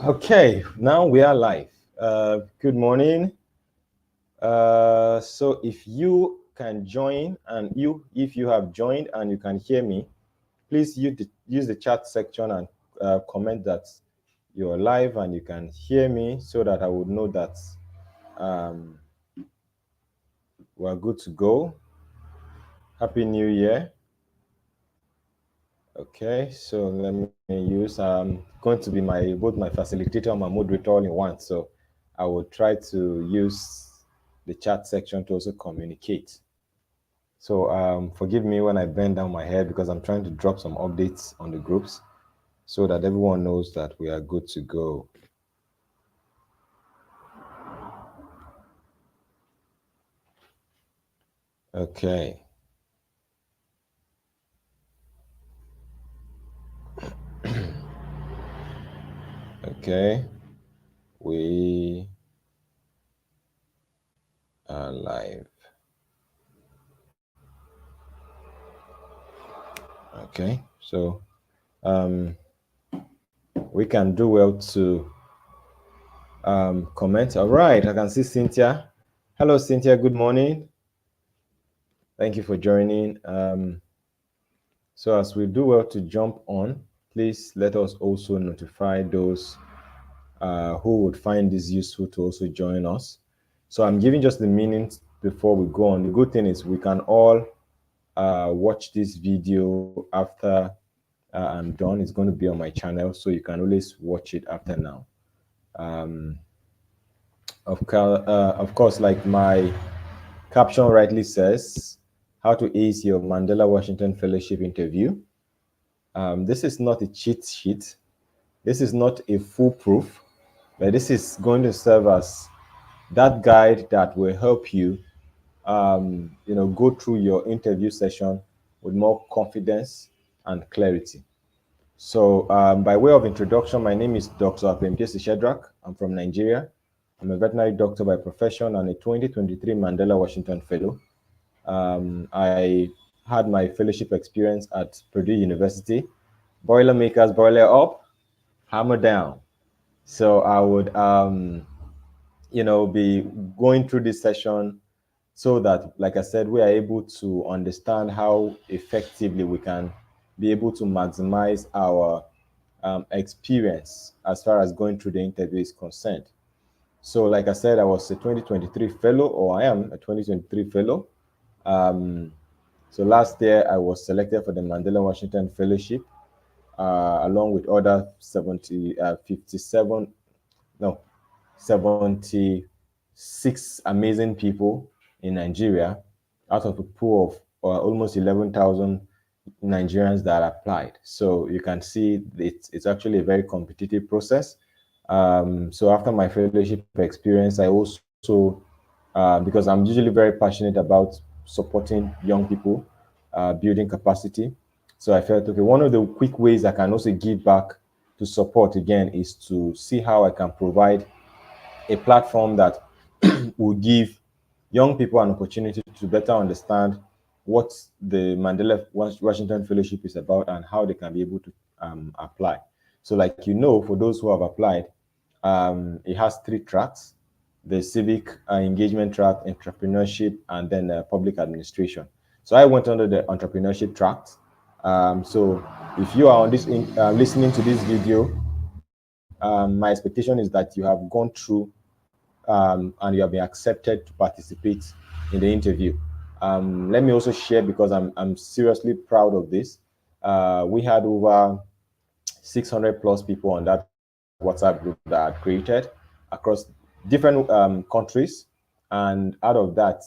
Okay, now we are live. Good morning. So if you can join and if you have joined and you can hear me, please use the chat section and comment that you're live and you can hear me so that I would know that um, we're good to go. Happy New Year. Okay, so let me use going to be both my facilitator and my moderator all in one. So I will try to use the chat section to also communicate. So forgive me when I bend down my head because I'm trying to drop some updates on the groups so that everyone knows that we are good to go. Okay. Okay. We are live. Okay. So we can do well to comment. All right. I can see Cynthia. Hello, Cynthia. Good morning. Thank you for joining. So as we do well to jump on, please let us also notify those who would find this useful to also join us. So I'm giving just the minutes before we go on. The good thing is we can all watch this video after I'm done. It's going to be on my channel, so you can always watch it after now. Of course, like my caption rightly says, how to ace your Mandela Washington Fellowship interview. This is not a cheat sheet. This is not a foolproof, but this is going to serve as that guide that will help you, go through your interview session with more confidence and clarity. So, by way of introduction, my name is Dr. Apemjesi Shedrack. I'm from Nigeria. I'm a veterinary doctor by profession and a 2023 Mandela Washington Fellow. I had my fellowship experience at Purdue University. Boilermakers, boiler up, hammer down. So I would, be going through this session so that, like I said, we are able to understand how effectively we can be able to maximize our experience as far as going through the interview is concerned. So, like I said, I was a 2023 fellow, or I am a 2023 fellow. So last year I was selected for the Mandela Washington Fellowship, along with other 76 amazing people in Nigeria out of a pool of almost 11,000 Nigerians that applied. So you can see it's actually a very competitive process. So after my fellowship experience, I also, because I'm usually very passionate about supporting young people, building capacity. So I felt, okay, one of the quick ways I can also give back to support again is to see how I can provide a platform that will give young people an opportunity to better understand what the Mandela Washington Fellowship is about and how they can be able to apply. So, like for those who have applied, it has 3 tracks: the civic engagement track, entrepreneurship, and then public administration. So I went under the entrepreneurship track. So if you are on this listening to this video, my expectation is that you have gone through and you have been accepted to participate in the interview. Let me also share, because I'm seriously proud of this. We had over 600 plus people on that WhatsApp group that I created across different countries. And out of that,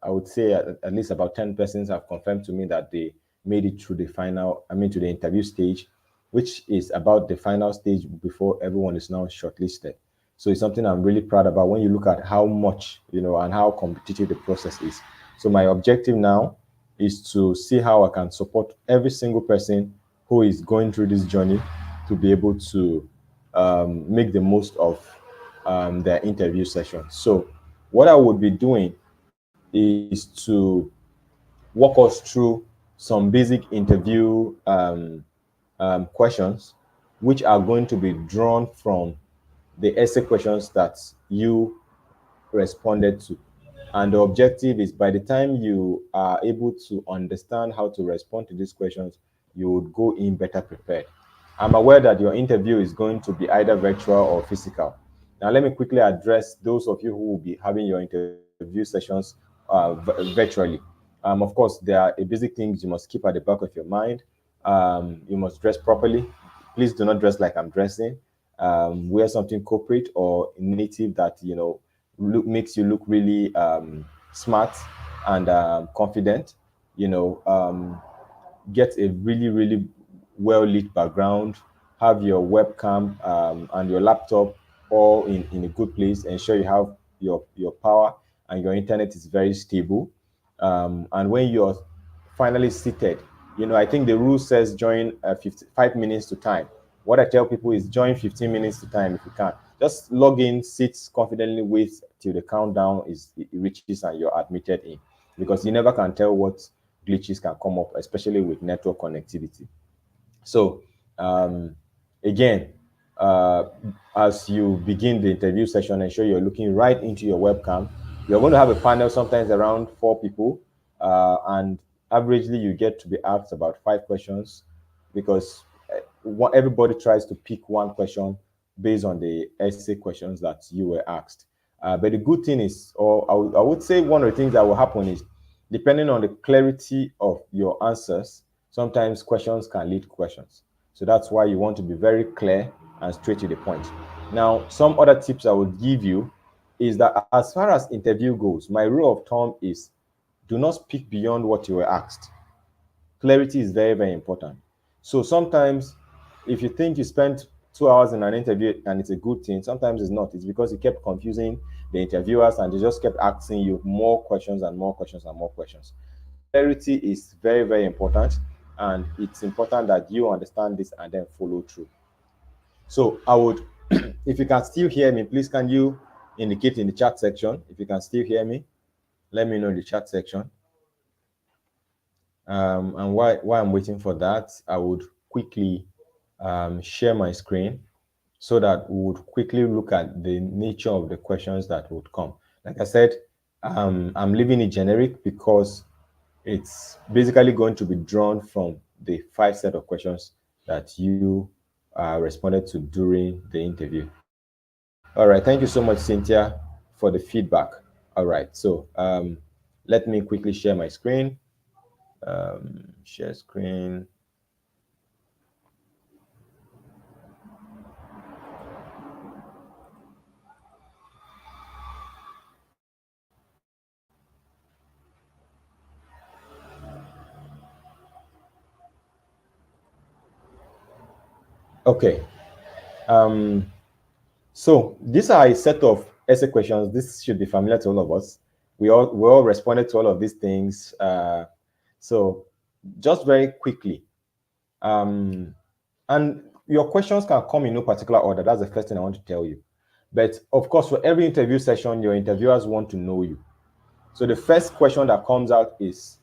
I would say at least about 10 persons have confirmed to me that they made it through to the interview stage, which is about the final stage before everyone is now shortlisted. So it's something I'm really proud about when you look at how much, and how competitive the process is. So my objective now is to see how I can support every single person who is going through this journey to be able to make the most of their interview session. So what I would be doing is to walk us through some basic interview questions, which are going to be drawn from the essay questions that you responded to. And the objective is by the time you are able to understand how to respond to these questions, you would go in better prepared. I'm aware that your interview is going to be either virtual or physical. Now, let me quickly address those of you who will be having your interview sessions virtually. Of course, there are basic things you must keep at the back of your mind. You must dress properly. Please do not dress like I'm dressing. Wear something corporate or native that makes you look really smart and confident. You know, get a really, really well lit background, have your webcam and your laptop all in a good place, ensure you have your power and your internet is very stable. And when you're finally seated, I think the rule says join 55 minutes to time. What I tell people is join 15 minutes to time if you can. Just log in, sit confidently, wait till the countdown it reaches and you're admitted in, because you never can tell what glitches can come up, especially with network connectivity. So, again, uh, as you begin the interview session, ensure you're looking right into your webcam. You're going to have a panel, sometimes around 4 people, and averagely you get to be asked about 5 questions, because everybody tries to pick one question based on the essay questions that you were asked. But the good thing is, or I would say one of the things that will happen is, depending on the clarity of your answers, sometimes questions can lead questions. So that's why you want to be very clear and straight to the point. Now, some other tips I would give you is that as far as interview goes, my rule of thumb is do not speak beyond what you were asked. Clarity is very, very important. So sometimes if you think you spent 2 hours in an interview and it's a good thing, sometimes it's not. It's because you kept confusing the interviewers and they just kept asking you more questions and more questions and more questions. So clarity is very, very important. And it's important that you understand this and then follow through. So I would, if you can still hear me, please can you indicate in the chat section if you can still hear me? Let me know in the chat section. And while I'm waiting for that, I would quickly share my screen so that we would quickly look at the nature of the questions that would come. Like I said, I'm leaving it generic because it's basically going to be drawn from the 5 set of questions that you responded to during the interview. All right, thank you so much, Cynthia, for the feedback. All right, so let me quickly share my screen. Share screen. Okay. So these are a set of essay questions. This should be familiar to all of us. We all responded to all of these things. So just very quickly, and your questions can come in no particular order. That's the first thing I want to tell you. But of course, for every interview session, your interviewers want to know you. So the first question that comes out is,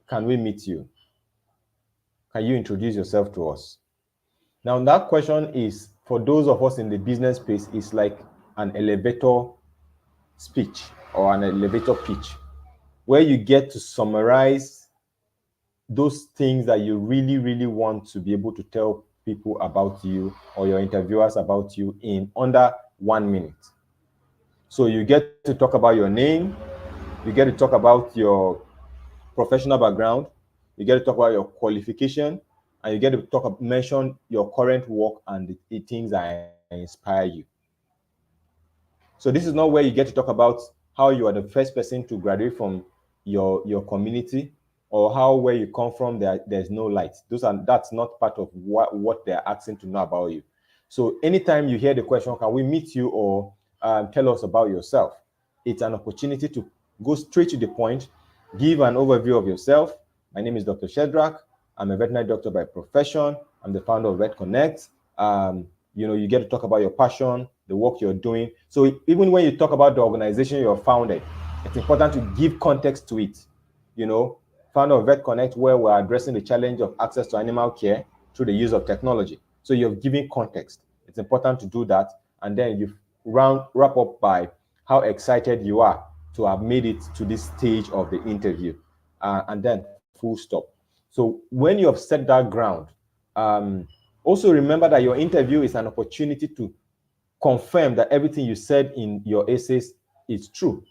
can we meet you? Can you introduce yourself to us? Now, that question is, for those of us in the business space, is like an elevator speech or an elevator pitch, where you get to summarize those things that you really, really want to be able to tell people about you or your interviewers about you in under 1 minute. So you get to talk about your name, you get to talk about your professional background, you get to talk about your qualification, and you get to mention your current work and the things that inspire you. So this is not where you get to talk about how you are the first person to graduate from your community, or how where you come from there's no light. That's not part of what they're asking to know about you. So anytime you hear the question, can we meet you, or tell us about yourself, it's an opportunity to go straight to the point, give an overview of yourself. My name is Dr. Shedrack. I'm a veterinary doctor by profession. I'm the founder of Vet Connect. You get to talk about your passion, the work you're doing. So even when you talk about the organization you're founded, it's important to give context to it. Founder of Vet Connect, where we're addressing the challenge of access to animal care through the use of technology. So you're giving context. It's important to do that. And then you wrap up by how excited you are to have made it to this stage of the interview. And then full stop. So when you have set that ground, also remember that your interview is an opportunity to confirm that everything you said in your essays is true.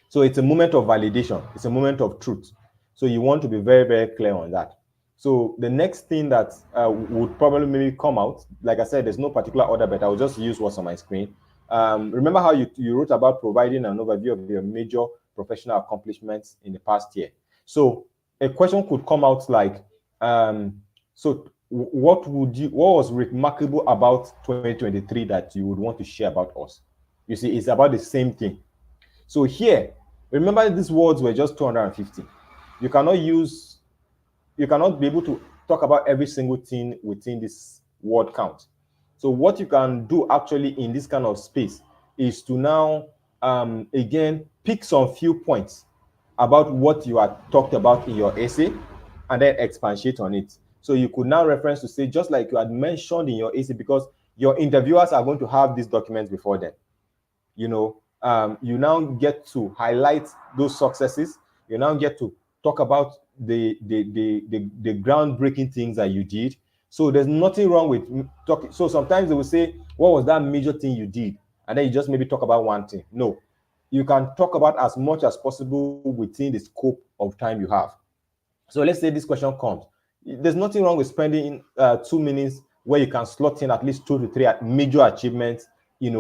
So it's a moment of validation. It's a moment of truth. So you want to be very, very clear on that. So the next thing that would probably maybe come out, like I said, there's no particular order, but I'll just use what's on my screen. Remember how you wrote about providing an overview of your major professional accomplishments in the past year. So a question could come out like, what was remarkable about 2023 that you would want to share about us? You see, it's about the same thing. So here, remember these words were just 250. You cannot be able to talk about every single thing within this word count. So what you can do actually in this kind of space is to now, again, pick some few points about what you had talked about in your essay and then expatiate on it. So you could now reference to say, just like you had mentioned in your essay, because your interviewers are going to have these documents before them. You now get to highlight those successes. You now get to talk about the groundbreaking things that you did. So there's nothing wrong with talking. So sometimes they will say, what was that major thing you did? And then you just maybe talk about one thing. No, you can talk about as much as possible within the scope of time you have. So let's say this question comes. There's nothing wrong with spending 2 minutes where you can slot in at least 2 to 3 major achievements, in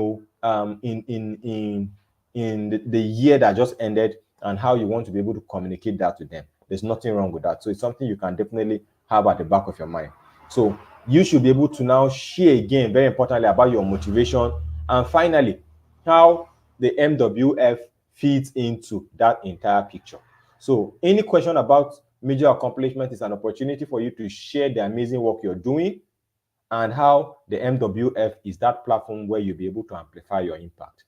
the year that just ended, and how you want to be able to communicate that to them. There's nothing wrong with that. So it's something you can definitely have at the back of your mind. So you should be able to now share again, very importantly, about your motivation, and finally, how the MWF feeds into that entire picture. So any question about major accomplishment is an opportunity for you to share the amazing work you're doing, and how the MWF is that platform where you'll be able to amplify your impact.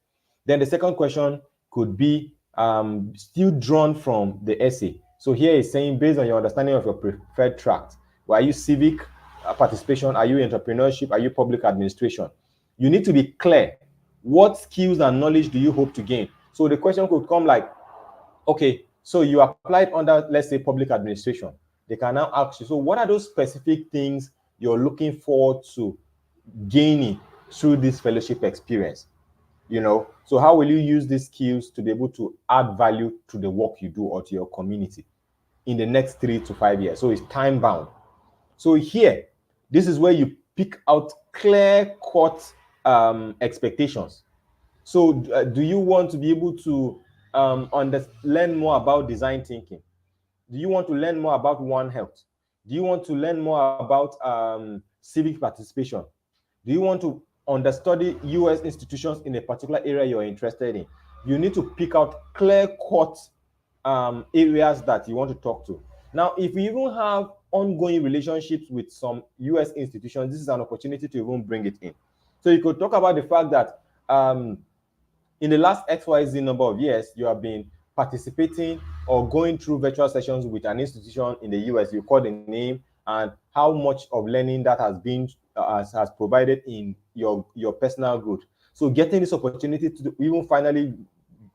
Then the second question could be still drawn from the essay. So here is saying, based on your understanding of your preferred track, are you civic participation? Are you entrepreneurship? Are you public administration? You need to be clear. What skills and knowledge do you hope to gain? So the question could come like, okay, so you applied under, let's say, public administration. They can now ask you, so what are those specific things you're looking forward to gaining through this fellowship experience? So how will you use these skills to be able to add value to the work you do or to your community in the next 3 to 5 years? So it's time bound. So here, this is where you pick out clear-cut expectations. So do you want to be able to learn more about design thinking? Do you want to learn more about One Health? Do you want to learn more about civic participation? Do you want to understudy US institutions in a particular area you're interested in? You need to pick out clear-cut areas that you want to talk to. Now, if you even have ongoing relationships with some US institutions, this is an opportunity to even bring it in. So you could talk about the fact that in the last XYZ number of years, you have been participating or going through virtual sessions with an institution in the US. You call the name and how much of learning that has been has provided in your personal growth. So getting this opportunity to even finally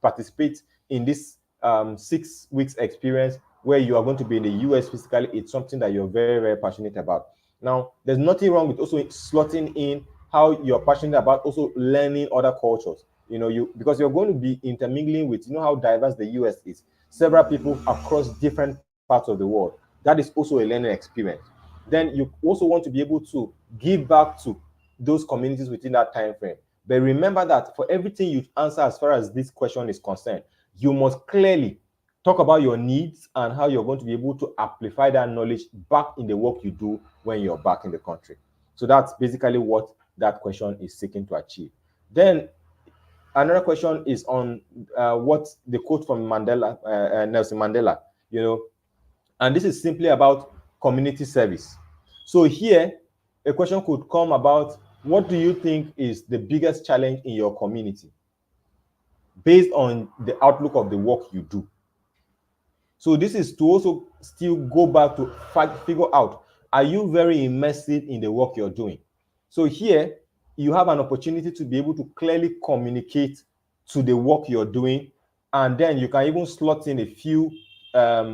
participate in this 6 weeks experience where you are going to be in the US physically, it's something that you're very, very passionate about. Now, there's nothing wrong with also slotting in how you're passionate about also learning other cultures. Because you're going to be intermingling with, how diverse the US is. Several people across different parts of the world. That is also a learning experience. Then you also want to be able to give back to those communities within that time frame. But remember that for everything you answer as far as this question is concerned, you must clearly talk about your needs and how you're going to be able to amplify that knowledge back in the work you do when you're back in the country. So that's basically what that question is seeking to achieve. Then another question is on what the quote from Nelson Mandela, and this is simply about community service. So here, a question could come about, what do you think is the biggest challenge in your community based on the outlook of the work you do? So this is to also still go back to figure out, are you very immersive in the work you're doing? So here, you have an opportunity to be able to clearly communicate to the work you're doing, and then you can even slot in a few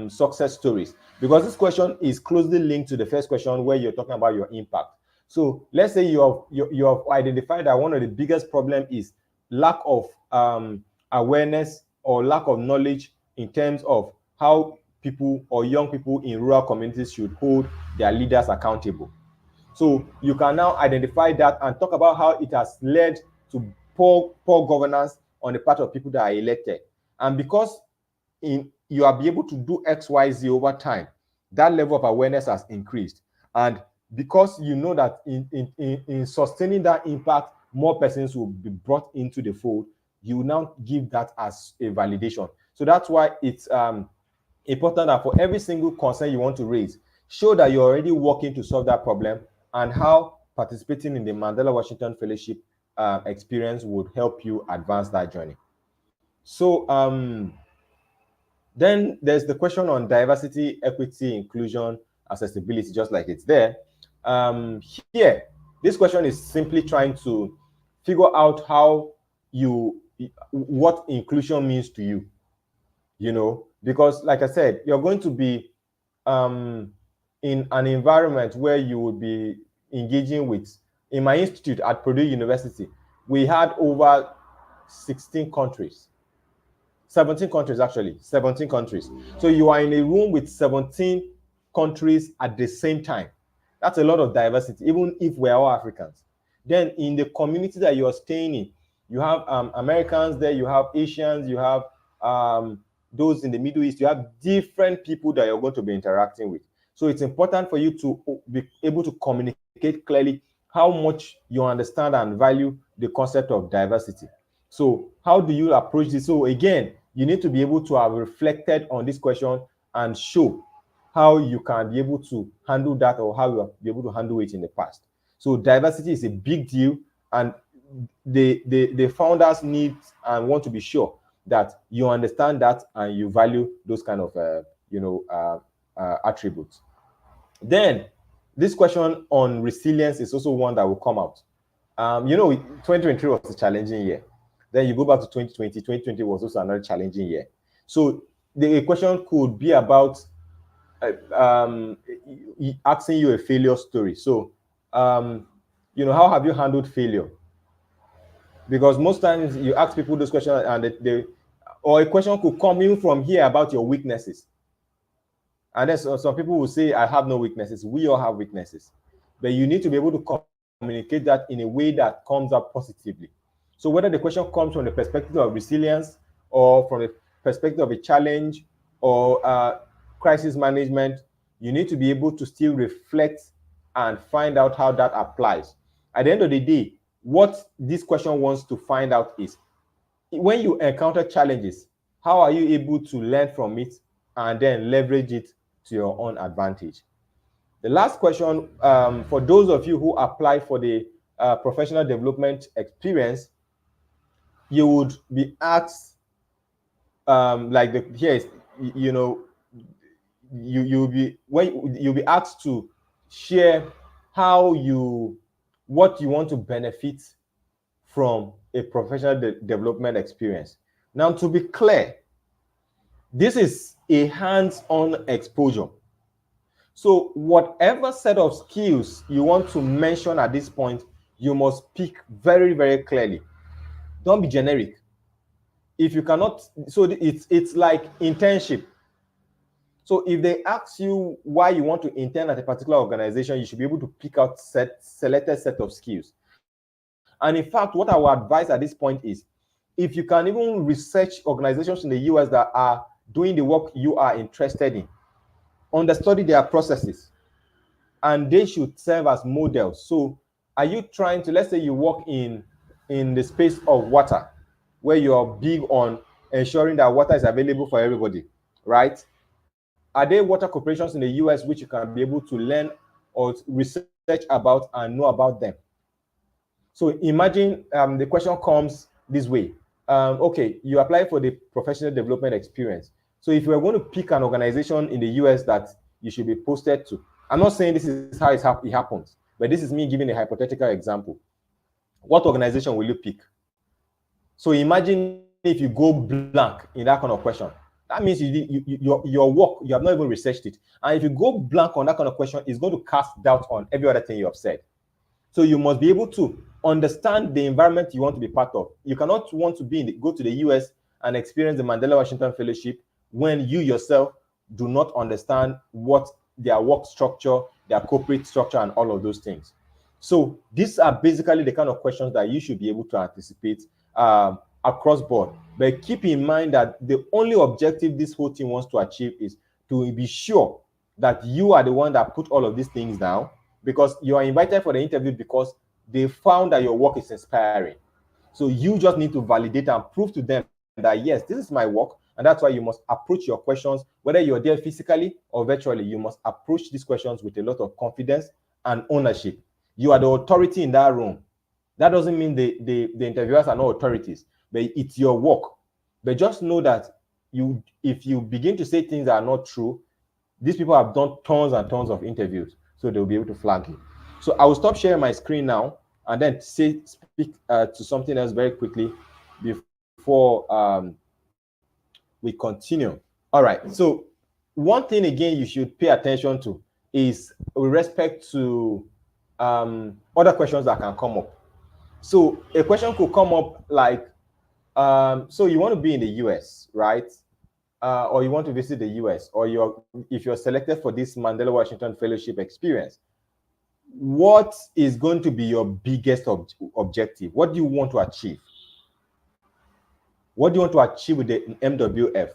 success stories, because this question is closely linked to the first question where you're talking about your impact. So let's say you have identified that one of the biggest problem is lack of awareness or lack of knowledge in terms of how people or young people in rural communities should hold their leaders accountable. So you can now identify that and talk about how it has led to poor governance on the part of people that are elected. And because you are be able to do X, Y, Z over time, that level of awareness has increased. And because you know that in sustaining that impact, more persons will be brought into the fold, you now give that as a validation. So that's why it's important that for every single concern you want to raise, show that you're already working to solve that problem, and how participating in the Mandela Washington Fellowship experience would help you advance that journey. So then there's the question on diversity, equity, inclusion, accessibility, just like it's there. Here, this question is simply trying to figure out what inclusion means to you, because like I said, you're going to be in an environment where you would be engaging with, in my institute at Purdue University, we had over 17 countries actually. So you are in a room with 17 countries at the same time. That's a lot of diversity, even if we're all Africans. Then in the community that you're staying in, you have Americans there, you have Asians, you have those in the Middle East, you have different people that you're going to be interacting with. So it's important for you to be able to communicate clearly how much you understand and value the concept of diversity. So how do you approach this? So again, you need to be able to have reflected on this question and show how you can be able to handle that, or how you have been able to handle it in the past. So diversity is a big deal, and the founders need and want to be sure that you understand that and you value those kind of attributes. Then this question on resilience is also one that will come out. 2023 was a challenging year. Then you go back to 2020. 2020 was also another challenging year. So the question could be about asking you a failure story. So, how have you handled failure? Because most times you ask people those questions, and or a question could come in from here about your weaknesses. And then some people will say, I have no weaknesses. We all have weaknesses. But you need to be able to communicate that in a way that comes up positively. So whether the question comes from the perspective of resilience, or from the perspective of a challenge, or crisis management, you need to be able to still reflect and find out how that applies. At the end of the day, what this question wants to find out is, when you encounter challenges, how are you able to learn from it and then leverage it to your own advantage? The last question, for those of you who apply for the professional development experience, you would be asked, you'll be asked to share what you want to benefit from a professional development experience. Now, to be clear, this is a hands-on exposure. So whatever set of skills you want to mention at this point, you must speak very, very clearly. Don't be generic. If you cannot, so it's like internship. So if they ask you why you want to intern at a particular organization, you should be able to pick out selected set of skills. And in fact, what I would advise at this point is, if you can even research organizations in the US that are doing the work you are interested in, understudy their processes, and they should serve as models. So are you trying to, let's say you work in the space of water, where you're big on ensuring that water is available for everybody, right? Are there water corporations in the US which you can be able to learn or research about and know about them? So imagine the question comes this way. Okay, you apply for the professional development experience. So if you're going to pick an organization in the US that you should be posted to, I'm not saying this is how it happens, but this is me giving a hypothetical example. what organization will you pick? So imagine if you go blank in that kind of question. That means your work, you have not even researched it. And if you go blank on that kind of question, it's going to cast doubt on every other thing you have said. So you must be able to understand the environment you want to be part of. You cannot want to go to the US and experience the Mandela Washington Fellowship when you yourself do not understand what their work structure, their corporate structure, and all of those things. So these are basically the kind of questions that you should be able to anticipate across board. But keep in mind that the only objective this whole team wants to achieve is to be sure that you are the one that put all of these things down, because you are invited for the interview because they found that your work is inspiring. So you just need to validate and prove to them that, yes, this is my work, and that's why you must approach your questions, whether you're there physically or virtually. You must approach these questions with a lot of confidence and ownership. You are the authority in that room. That doesn't mean the interviewers are not authorities, but it's your work. But just know that if you begin to say things that are not true, these people have done tons and tons of interviews, so they'll be able to flag you. So I will stop sharing my screen now and then speak to something else very quickly before we continue. All right. So one thing again you should pay attention to is with respect to other questions that can come up. So a question could come up like, so you want to be in the US, right? Or you want to visit the US, or if you're selected for this Mandela Washington Fellowship experience, what is going to be your biggest objective? What do you want to achieve? What do you want to achieve with the MWF?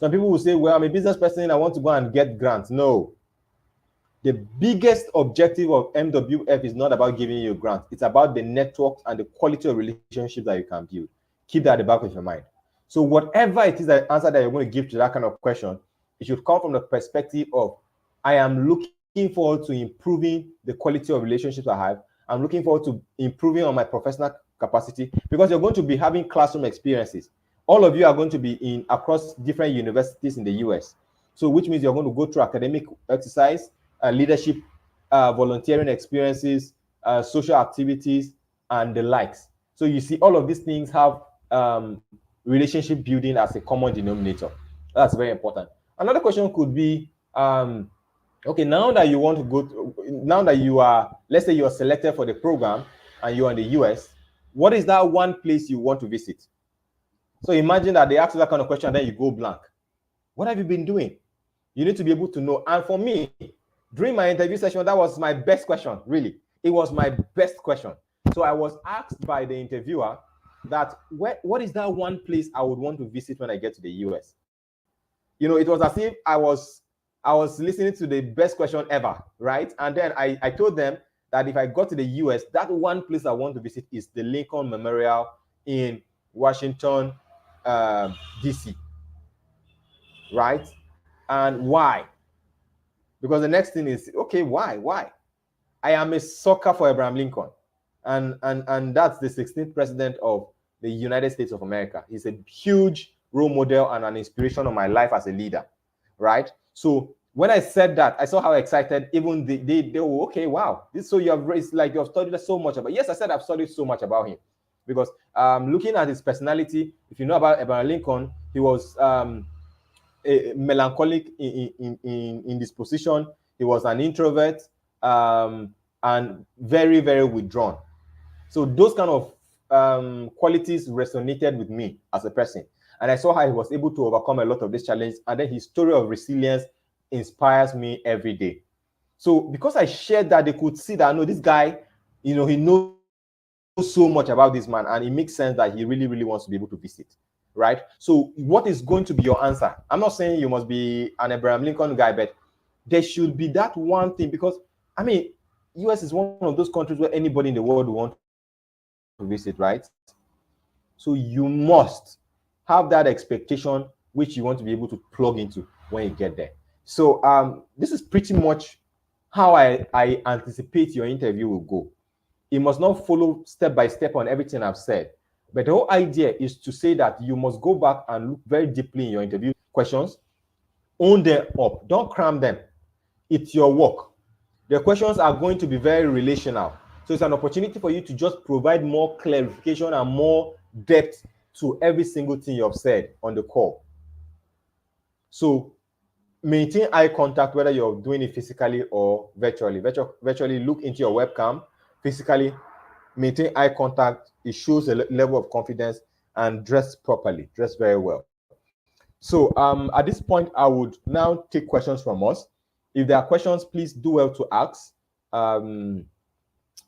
Some people will say, well, I'm a business person, I want to go and get grants. No. The biggest objective of MWF is not about giving you a grant. It's about the network and the quality of relationships that you can build. Keep that at the back of your mind. So whatever it is, the answer that you're going to give to that kind of question, it should come from the perspective of, I am looking forward to improving the quality of relationships I have. I'm looking forward to improving on my professional capacity, because you're going to be having classroom experiences. All of you are going to be across different universities in the US. So which means you're going to go through academic exercise, leadership, volunteering experiences, social activities, and the likes. So you see, all of these things have relationship building as a common denominator. That's very important. Another question could be, okay, now that you want to now that you are, let's say you're selected for the program and you're in the US, what is that one place you want to visit? So imagine that they ask you that kind of question and then you go blank. What have you been doing? You need to be able to know. And for me, during my interview session, that was my best question, really. It was my best question. So I was asked by the interviewer that, what is that one place I would want to visit when I get to the US? You know, it was as if I was listening to the best question ever, right? And then I told them that if I got to the US, that one place I want to visit is the Lincoln Memorial in Washington, DC, right? And why? Because the next thing is, okay, why? I am a sucker for Abraham Lincoln, and that's the 16th president of the United States of America. He's a huge role model and an inspiration of my life as a leader, right? So when I said that, I saw how excited even they were, okay, wow, this, so you have raised, like, you have studied so much about. Yes, I said I've studied so much about him, because looking at his personality, if you know about Abraham Lincoln, he was a melancholic in disposition. He was an introvert, and very, very withdrawn. So those kind of qualities resonated with me as a person. And I saw how he was able to overcome a lot of these challenges. And then his story of resilience inspires me every day. So because I shared that, they could see that, no, this guy, you know, he knows so much about this man, and it makes sense that he really, really wants to be able to visit, right? So what is going to be your answer? I'm not saying you must be an Abraham Lincoln guy, but there should be that one thing, because, I mean, US is one of those countries where anybody in the world will want to visit, right? So you must have that expectation which you want to be able to plug into when you get there. So this is pretty much how I anticipate your interview will go. It must not follow step by step on everything I've said, but the whole idea is to say that you must go back and look very deeply in your interview questions, own them up, don't cram them. It's your work. The questions are going to be very relational. So it's an opportunity for you to just provide more clarification and more depth to every single thing you have said on the call. So maintain eye contact, whether you're doing it physically or virtually. Virtually look into your webcam. Physically, maintain eye contact. It shows a level of confidence, and dress properly, dress very well. So at this point, I would now take questions from us. If there are questions, please do well to ask.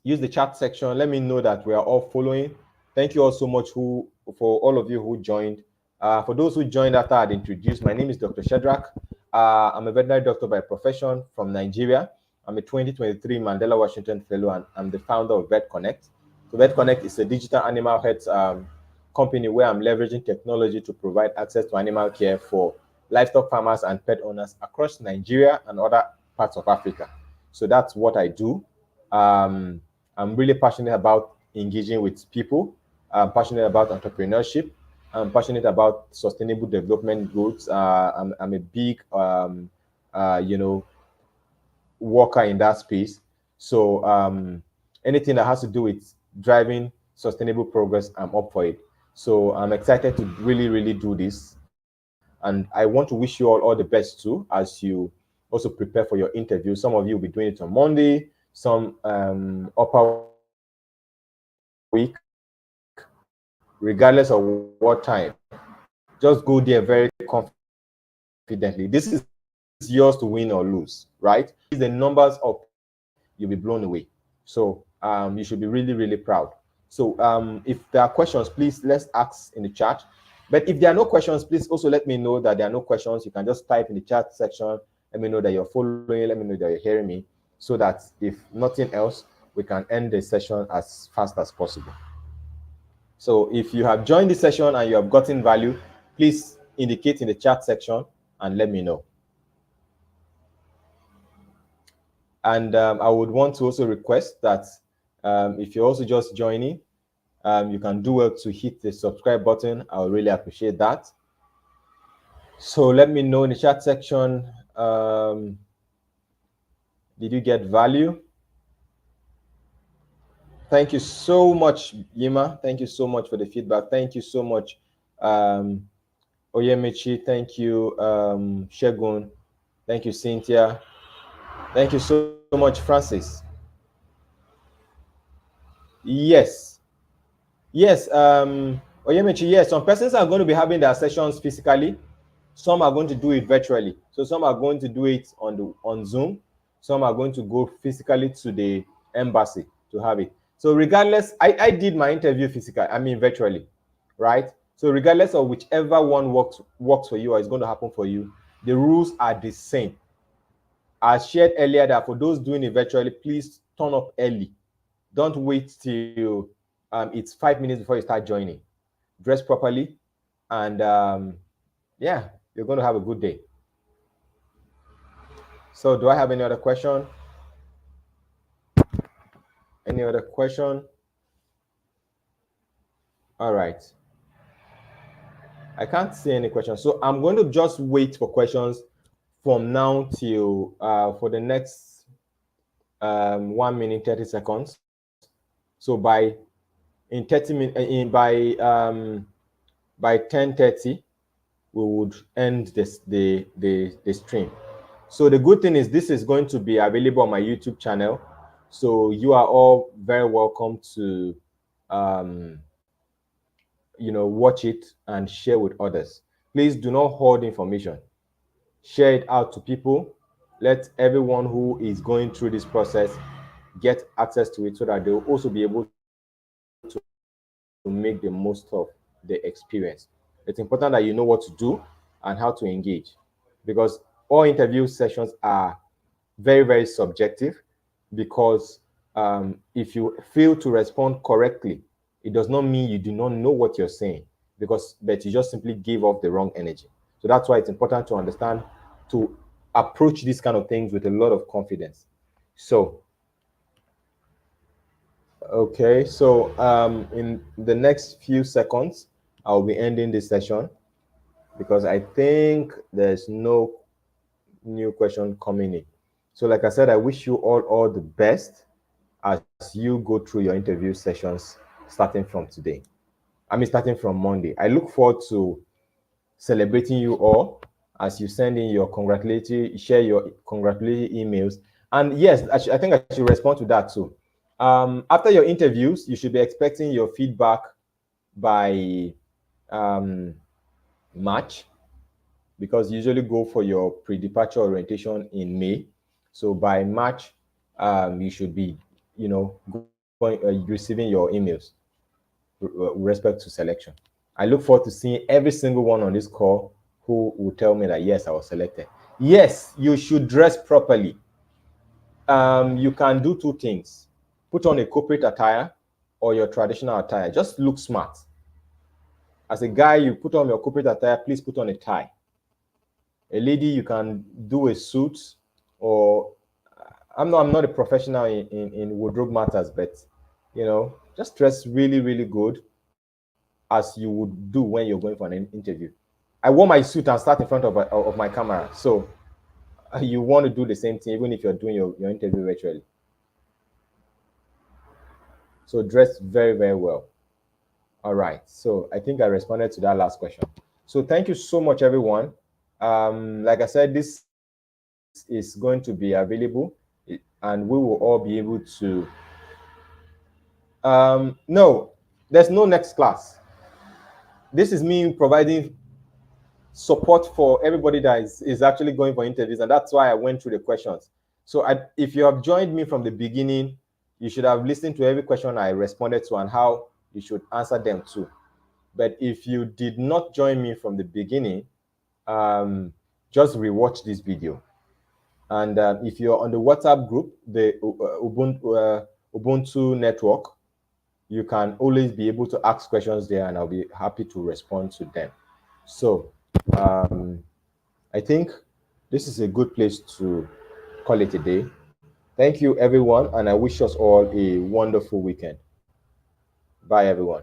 Use the chat section. Let me know that we are all following. Thank you all so much for all of you who joined. For those who joined after I'd introduced, my name is Dr. Shadrach. I'm a veterinary doctor by profession from Nigeria. I'm a 2023 Mandela Washington Fellow, and I'm the founder of Vet Connect. So Vet Connect is a digital animal health company where I'm leveraging technology to provide access to animal care for livestock farmers and pet owners across Nigeria and other parts of Africa. So that's what I do. I'm really passionate about engaging with people. I'm passionate about entrepreneurship. I'm passionate about sustainable development goals. I'm a big, worker in that space. So anything that has to do with driving sustainable progress, I'm up for it. So I'm excited to really, really do this. And I want to wish you all the best too, as you also prepare for your interview. Some of you will be doing it on Monday, some upper week, regardless of what time. Just go there very confidently. This is yours to win or lose, right? The numbers of you'll be blown away. So you should be really, really proud. So if there are questions, please let's ask in the chat. But if there are no questions, please also let me know that there are no questions. You can just type in the chat section. Let me know that you're following. Let me know that you're hearing me, so that if nothing else, we can end the session as fast as possible. So if you have joined the session and you have gotten value, please indicate in the chat section and let me know. And I would want to also request that if you're also just joining, you can do well to hit the subscribe button. I would really appreciate that. So let me know in the chat section, did you get value? Thank you so much, Yima. Thank you so much for the feedback. Thank you so much, Oyemichi. Thank you, Shegun. Thank you, Cynthia. Thank you so much, Francis. Yes. Yes, Oyemichi, yes, some persons are going to be having their sessions physically. Some are going to do it virtually. So some are going to do it on Zoom. Some are going to go physically to the embassy to have it. So regardless, I did my interview virtually, right? So regardless of whichever one works for you or is going to happen for you, the rules are the same. I shared earlier that for those doing it virtually, please turn up early. Don't wait till it's 5 minutes before you start joining. Dress properly, and yeah, you're going to have a good day. So do I have any other question? Any other question? All right. I can't see any questions. So I'm going to just wait for questions from now till for the next 1 minute, 30 seconds. So by 10:30, we would end the stream. So the good thing is this is going to be available on my YouTube channel. So you are all very welcome to watch it and share with others. Please do not hoard information. Share it out to people. Let everyone who is going through this process get access to it, so that they'll also be able to make the most of the experience. It's important that you know what to do and how to engage, because all interview sessions are very, very subjective. Because if you fail to respond correctly, it does not mean you do not know what you're saying, but you just simply gave off the wrong energy. So that's why it's important to understand, to approach these kind of things with a lot of confidence. So okay, so in the next few seconds, I'll be ending this session, because I think there's no new question coming in. So like I said, I wish you all the best. as you go through your interview sessions starting from today. Starting from Monday. I look forward to celebrating you all as you send in your share your congratulatory emails. And yes, I think I should respond to that too. After your interviews, you should be expecting your feedback by March, because you usually go for your pre-departure orientation in May. So by March, you should be, receiving your emails with respect to selection. I look forward to seeing every single one on this call who will tell me that yes, I was selected. Yes, you should dress properly. You can do two things: put on a corporate attire or your traditional attire. Just look smart. As a guy, you put on your corporate attire, please put on a tie. A lady, you can do a suit, or I'm not a professional in wardrobe matters, but just dress really, really good as you would do when you're going for an interview. I wore my suit and start in front of my camera. So you want to do the same thing even if you're doing your interview virtually. So dress very, very well. All right. So I think I responded to that last question. So thank you so much, everyone. Like I said, this is going to be available, and we will all be able to. No, there's no next class. This is me providing support for everybody that is actually going for interviews, and that's why I went through the questions. So if you have joined me from the beginning, you should have listened to every question I responded to and how you should answer them too. But if you did not join me from the beginning, just rewatch this video. And if you're on the WhatsApp group, the Ubuntu network, you can always be able to ask questions there, and I'll be happy to respond to them. So I think this is a good place to call it a day. Thank you, everyone, and I wish us all a wonderful weekend. Bye, everyone.